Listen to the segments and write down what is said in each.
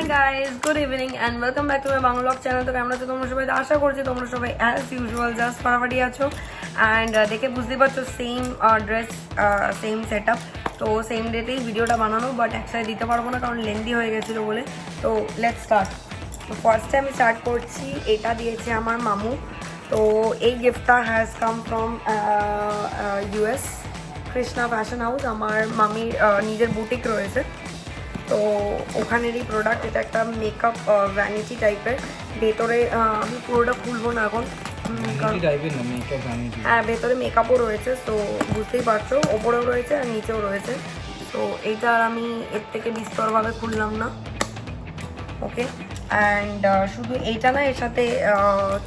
Hi guys, good evening and welcome back to my Bangla Vlog Channel. তো কেমন আছো তোমরা সবাই? আশা করছি তোমরা সবাই as usual just ফাটাফাটি আছো and দেখে বুঝতে পারছো সেম ড্রেস সেম সেটআপ। তো সেম ডেতেই ভিডিওটা বানানো বাট একসাথে দিতে পারবো না কারণ লেন্দি হয়ে গেছিলো বলে। তো লেটস স্টার্ট। তো ফার্স্টে আমি স্টার্ট করছি, এটা দিয়েছে আমার মামু। তো এই গিফটটা has come from US Krishna fashion house. আমার মামির নিজের বুটিক রয়েছে, তো ওখানেরই প্রোডাক্ট। এটা একটা মেকআপ ভ্যানিটি টাইপের। ভেতরে আমি পুরোটা খুলবো না এখন, হ্যাঁ ভেতরে মেকআপও রয়েছে, তো বুঝতেই পারছো ওপরেও রয়েছে আর নিচেও রয়েছে। তো এইটা আর আমি এর থেকে বিস্তরভাবে খুললাম না, ওকে। অ্যান্ড শুধু এইটা না, এর সাথে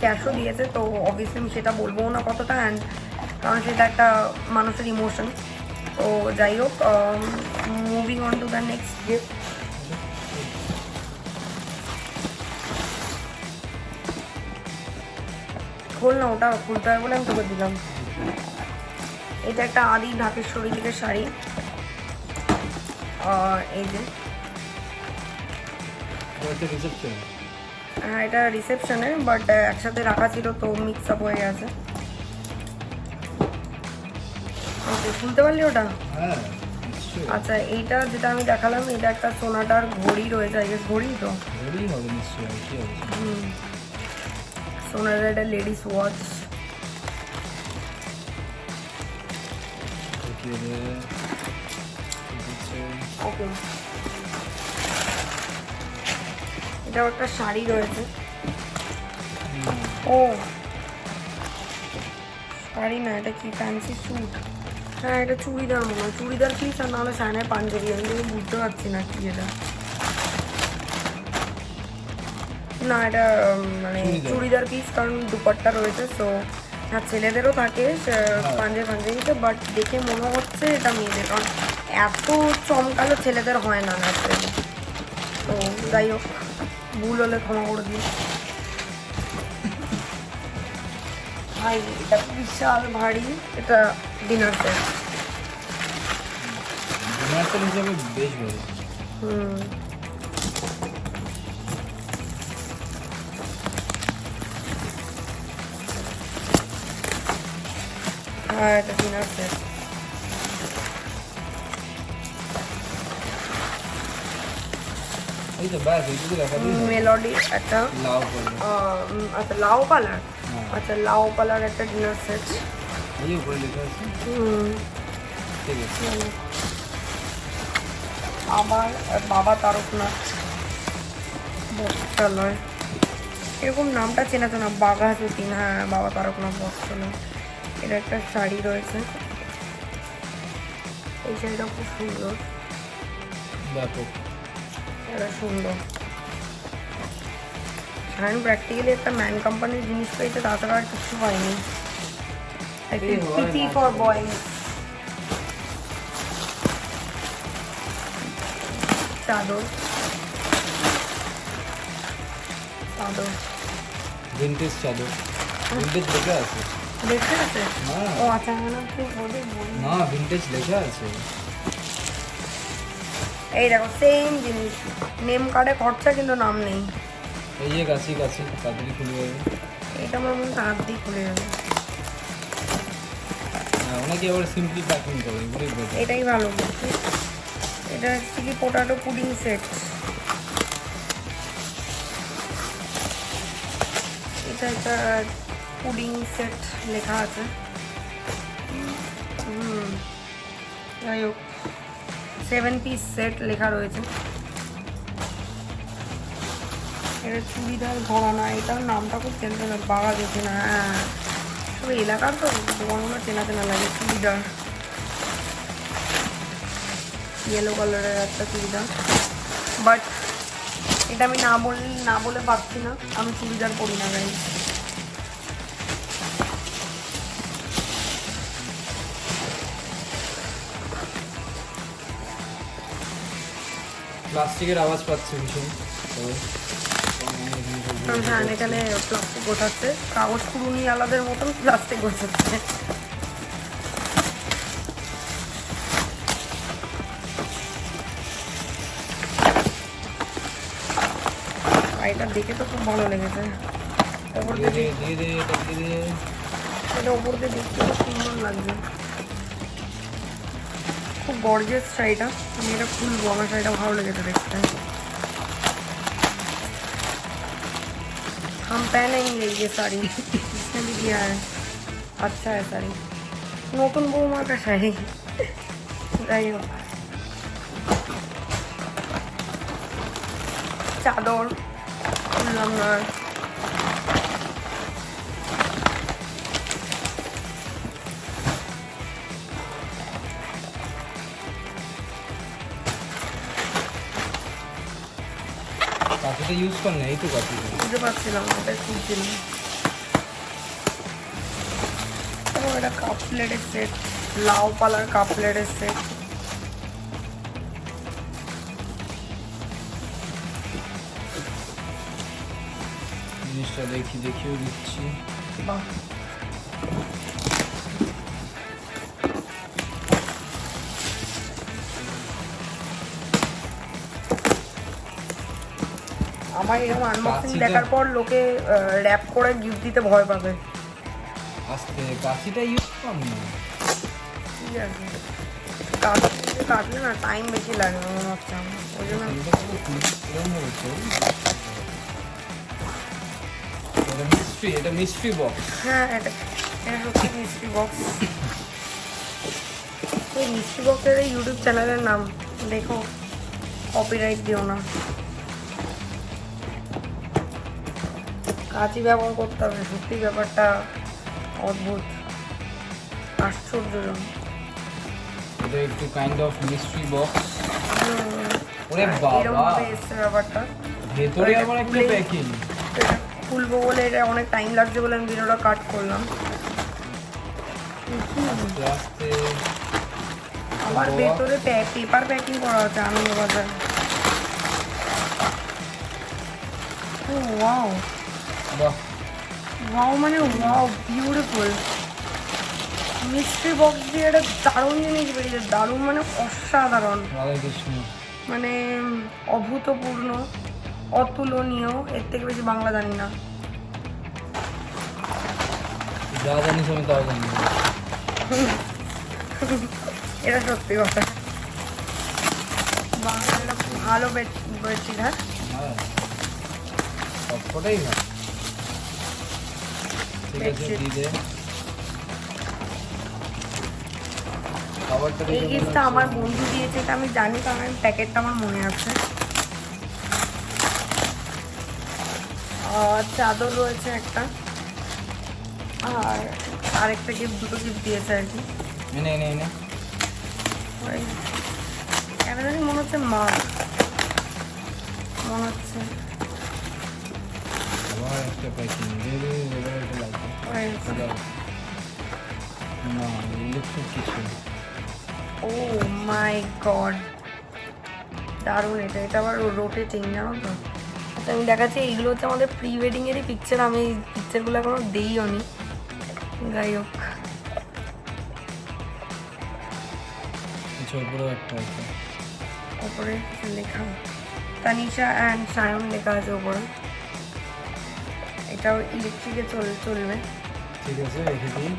ক্যাশও দিয়েছে, তো অবভিয়াসলি আমি সেটা বলবো না কতটা, অ্যান্ড কারণ সেটা একটা মানুষের ইমোশন। তো যাই হোক, moving on to the next gift. খোল না, ওটা খুলতে হবে বলে আমি তোকে দিলাম। এটা একটা আদি ঢাকেশ্বরী থেকে শাড়ি, এই যে হ্যাঁ এটা রিসেপশনে, বাট একসাথে রাখা ছিল তো মিক্স আপ হয়ে গেছে। ওকে, খুলতে পারলি ওটা? আচ্ছা, এইটা যেটা আমি দেখালাম, এটা একটা সোনাটার ঘড়ি রয়েছে, আই গেস ঘড়ি তো সোনার একটা লেডিস ওয়াচ। ওকে, এটাও একটা শাড়ি রয়েছে। ও শাড়ি না, এটা কি ফ্যান্সি স্যুট? হ্যাঁ এটা চুড়িদার মনে হয়, চুড়িদার পিস আর নাহলে সায়নের পাঞ্জাবি, আমি কিন্তু বুঝতে পারছি না কি এটা। না এটা মানে চুড়িদার পিস, কারণ দুপাট্টা রয়েছে। সো হ্যাঁ ছেলেদেরও থাকে পাঞ্জাবিতে, বাট দেখে মনে হচ্ছে এটা মেয়েদের, কারণ এত চমকালো ছেলেদের হয় না ন্যাচারালি। তো যাই হোক, ভুল হলে ক্ষমা করে দিই। ভাই এটা বিশাল ভারী, এটা ডিনার সেট। হিসাবে বেশ ভালো। হ্যাঁ এটা ডিনার সেট। এই তো ব্যাস এইটুকু দেখা দিই। মেলোডি একটা লাউ কালার, আচ্ছা লাউ কালার, আচ্ছা লাউ কালার একটা ডিনার সেট। এই যে উপরে লেখা আছে। ঠিক আছে। আবার বাবা তারকনাথ বস্ত্রালয়, এরকম নামটা চেনা চেনা, বাঘা যতীন, হ্যাঁ বাবা তারকনাথ বস্ত্রালয়। এটা একটা শাড়ি রয়েছে, এই শাড়িটা খুব সুন্দর, ব্যাপক, এটা সুন্দর। শাড়ি প্র্যাকটিক্যালি একটা ম্যান কোম্পানির জিনিস পেয়েছে, তাছাড়া আর কিছু হয়নি। পিটি ফর বয়েজ, চাদর চাদর ভিনটেজ চাদর, ভিনটেজ লেখা আছে। দেখতে আছে? হ্যাঁ। ও আচ্ছা, না তুই বলি না, ভিনটেজ লেখা আছে। এই দেখো সেম জিনিস, নেম কার্ডে খরচা কিন্তু নাম নেই। এই যে কাছি কাছি তাড়াতাড়ি খুলে যাবে। এটা আমার মনে হয় দিয়ে খুলে যাবে। হ্যাঁ, অনেকে আবার সিম্পলি প্যাকিং করে, এগুলোই বেটার। এটাই ভালো বলছি। এটা হচ্ছে কি পোটাটো পুডিং সেট। এটা একটা পুডিং সেট লেখা আছে। যাই হোক, 7 পিস সেট লেখা রয়েছে। এটা চুড়িদার ঘরানা, এটার নামটা খুব চেনা চেনা, বাঘা দেখে না। হ্যাঁ তবে এলাকার তো দোকানগুলো চেনা চেনা লাগে। চুড়িদার ইয়েলো কালারের একটা চুড়িদার, বাট এটা আমি না বলে পাচ্ছি না, আমি চুড়িদার পরি না গাই। প্লাস্টিকের আওয়াজ পাচ্ছে ভীষণ। হ্যাঁ এখানে প্লাস্টিক গোছাচ্ছে, কাগজ কুড়ুনি আলাদের মতন প্লাস্টিক গোছাচ্ছে। এটা দেখে তো খুব ভালো লেগেছে। ওপর দিয়ে দিয়ে দে দিয়ে দে এটা দিয়ে দে। এটা ওপর দিয়ে দেখতে খুব সুন্দর লাগছে, খুব গর্জিয়াস শাড়িটা। আমি এটা খুলবো, আমার শাড়িটা ভালো লেগেছে দেখতে। हम पहनेंगे ये साड़ी, इसने भी दिया है, अच्छा है साड़ी, নতুন বৌমার কা শাড়ি। যাই হোক, চাদর খুললাম না। কাঁচিটা ইউজ কর না, এই তো কাঁচি। বুঝতে পারছিলাম না, ওটাই খুঁজছিলাম। এটা কাপ প্লেটের সেট, লাউ পালার কাপ প্লেটের সেট। জিনিসটা দেখিয়েও দিচ্ছি। বাহ, আমার এরকম আনবক্সিং দেখার পর লোকে র্যাপ করে গিফট দিতে ভয় পাবে। আস্তে কাঁচিটা ইউজ কর না। ঠিক আছে, কাটলে না টাইম বেশি লাগে মনে হচ্ছে আমার, ওই জন্য এটা মিস্ট্রি বক্স। হ্যাঁ, এটা সত্যি মিস্ট্রি বক্স। এই মিস্ট্রি বক্সের এই ইউটিউব চ্যানেলের নাম দেখো, কপিরাইট দিও না। কাঁচি ব্যবহার করতে হবে, সত্যি ব্যাপারটা অদ্ভুত, আশ্চর্যজনক। এটা একটু কাইন্ড অফ মিস্ট্রি বক্স। ওরে বাবা, এরকমভাবে এসছে ব্যাপারটা। ভেতরে আবার একটা প্যাকিং। এটা খুলবো বলে, এটা অনেক টাইম লাগছে বলে আমি ভিডিওটা কাট করলাম। আস্তে আবার ভেতরে পেপার প্যাকিং করা হচ্ছে আনন্দবাজার। ও ওয়াও, বাহ, ওয়াও মানে ওয়াও, বিউটিফুল। মিস্ট্রি বক্স দিয়ে একটা দারুণ জিনিস বেরিয়েছে, দারুণ মানে অসাধারণ, রাধা কৃষ্ণ, মানে অভূতপূর্ণ, অতুলনীয়। এর থেকে বেশি বাংলা জানি না। যা জানিস আমি তাও জানি না। এটা সত্যি কথা, বাংলাটা খুব ভালো বেডশিট। হ্যাঁ, হ্যাঁ, সবকটাই ভালো। ঠিক আছে, দিয়ে দে। খাবারটা এই গিফটটা আমার বন্ধু দিয়েছে, এটা আমি জানি, কারণ আমি প্যাকেটটা আমার মনে আছে। আর চাদর রয়েছে একটা, আর আরেকটা গিফট, দুটো গিফট দিয়েছে আর কি। এনে ওই কেন জানি মনে হচ্ছে মা, মনে হচ্ছে আবার একটা প্যাকিং। এবার এটা লাগবে না, ইলেকট্রিক কিছু। ও মাই গড, দারুণ। এটা আবার রোটেটিং, জানো তো। আচ্ছা, আমি দেখাচ্ছি, এইগুলো হচ্ছে আমাদের প্রি ওয়েডিংয়েরই পিকচার। আমি এই পিকচারগুলো এখনো দিইও নি, যাই হোক। কিছু উপরেও একটা আছে, ওপরে লেখা তানিশা অ্যান্ড সায়ন লেখা আছে ওপরে। এটাও ইলেকট্রিকে চলবে। ঠিক আছে, রেখে দিই।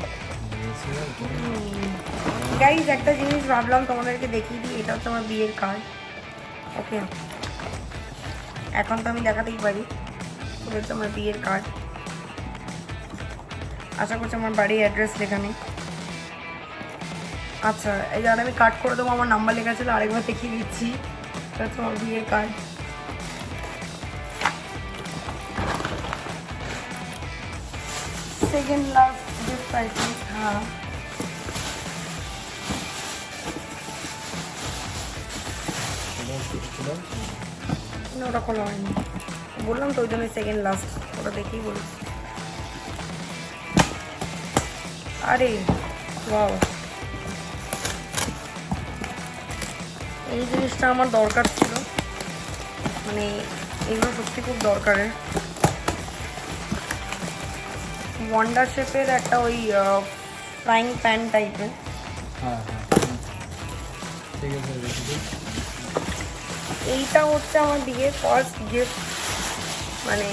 গাইজ, একটা জিনিস ভাবলাম তোমাদেরকে দেখিয়ে দিই। এটা হচ্ছে আমার বিয়ের কার্ড। ওকে, এখন তো আমি দেখাতেই পারি। এটা হচ্ছে আমার বিয়ের কার্ড। আশা করছি আমার বাড়ির অ্যাড্রেস লেখা নেই। আচ্ছা, এই যারা আমি কাট করে দেবো, আমার নাম্বার লেখা ছিল, আরেকবার দেখিয়ে দিচ্ছি। এটা হচ্ছে আমার বিয়ের card. Second last gift I think. হ্যাঁ, না ওটা খোলা হয়নি, বললাম তো, ওই জন্য সেকেন্ড লাস্ট, ওটা দেখেই বলছি। আরে ওয়াও, এই জিনিসটা আমার দরকার ছিল, মানে এগুলো সত্যি খুব দরকারের। ওয়ান্ডার শেপের একটা ওই ফ্রাইং প্যান টাইপের। হ্যাঁ, ঠিক আছে, রেখে দিই। এইটা হচ্ছে আমার বিয়ের ফার্স্ট গিফট। মানে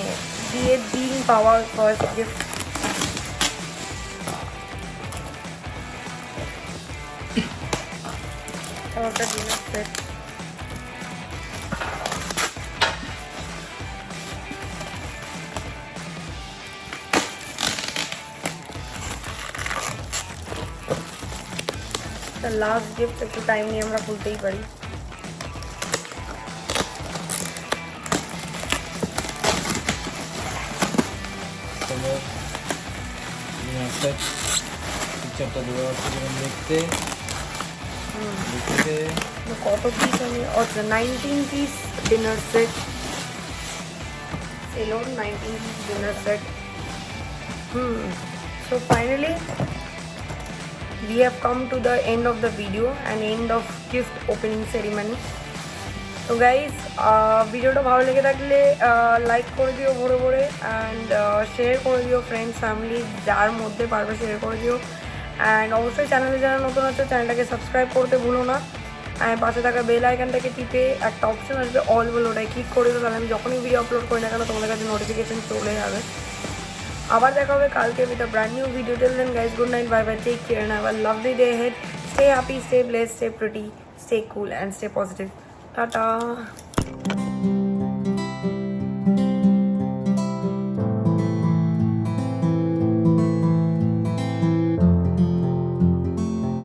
বিয়ের দিন পাওয়ার ফার্স্ট গিফট। একটা ডিনার সেট, লাস্ট গিফট একটু টাইম নিয়ে আমরা খুলতেই পারি। পিকচারটা দেওয়া আছে দেখতে কত পিস আমি, আচ্ছা 19 piece dinner set, alone 19 piece dinner set. So finally we have come to the end of the video and end of gift opening ceremony. So guys, ভিডিওটা ভালো লেগে থাকলে লাইক করে দিও ভরে ভরে, অ্যান্ড শেয়ার করে দিও ফ্রেন্ডস ফ্যামিলি যার মধ্যে পারবে শেয়ার করে দিও, অ্যান্ড অবশ্যই চ্যানেলে যারা নতুন আছে চ্যানেলটাকে সাবস্ক্রাইব করতে ভুলো না, আর পাশে থাকা বেল আইকনটাকে টিপে একটা অপশন আসবে অল বলে, ওটাই ক্লিক করে দিও, তাহলে আমি যখনই ভিডিও আপলোড করি না কেন তোমাদের কাছে নোটিফিকেশন চলে যাবে। আবার দেখা হবে কালকে with a brand new video. Till then guys, good night, bye bye, take care and have a lovely day ahead. Stay happy, stay blessed, stay pretty, stay cool and stay positive. Tata.